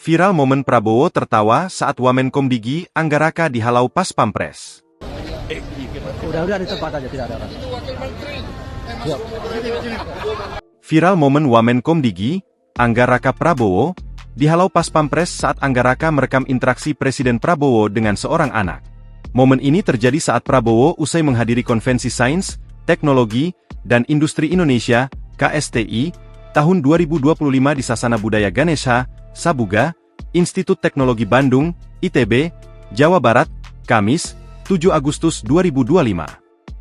Viral momen Prabowo tertawa saat Wamenkumdigi Anggaraka dihalau pas Pampres. Udah di tempat aja, tidak ada orang. Viral momen Wamenkumdigi Anggaraka Prabowo dihalau pas Pampres saat Anggaraka merekam interaksi Presiden Prabowo dengan seorang anak. Momen ini terjadi saat Prabowo usai menghadiri Konvensi Sains, Teknologi, dan Industri Indonesia (KSTI) tahun 2025 di Sasana Budaya Ganesha, Sabuga, Institut Teknologi Bandung, ITB, Jawa Barat, Kamis, 7 Agustus 2025.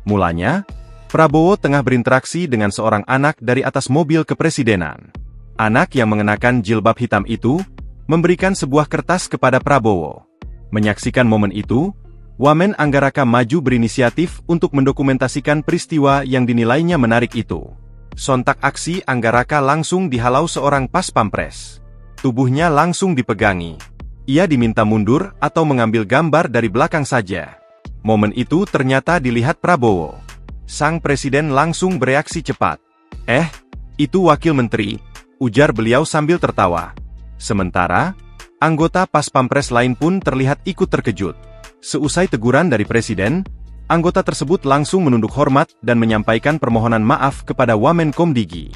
Mulanya, Prabowo tengah berinteraksi dengan seorang anak dari atas mobil kepresidenan. Anak yang mengenakan jilbab hitam itu memberikan sebuah kertas kepada Prabowo. Menyaksikan momen itu, Wamen Anggaraka maju berinisiatif untuk mendokumentasikan peristiwa yang dinilainya menarik itu. Sontak aksi Anggaraka langsung dihalau seorang pas Pampres. Tubuhnya langsung dipegangi. Ia diminta mundur atau mengambil gambar dari belakang saja. Momen itu ternyata dilihat Prabowo. Sang presiden langsung bereaksi cepat. Itu wakil menteri, ujar beliau sambil tertawa. Sementara, anggota pas Pampres lain pun terlihat ikut terkejut. Seusai teguran dari presiden, anggota tersebut langsung menunduk hormat dan menyampaikan permohonan maaf kepada Wamenkumdigi.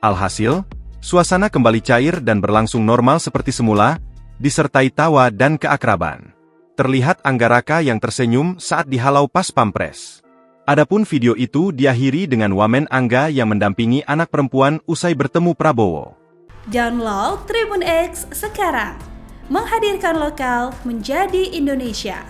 Alhasil, suasana kembali cair dan berlangsung normal seperti semula, disertai tawa dan keakraban. Terlihat Anggaraka yang tersenyum saat dihalau pas Pampres. Adapun video itu diakhiri dengan Wamen Angga yang mendampingi anak perempuan usai bertemu Prabowo. Download Tribun X sekarang, menghadirkan lokal menjadi Indonesia.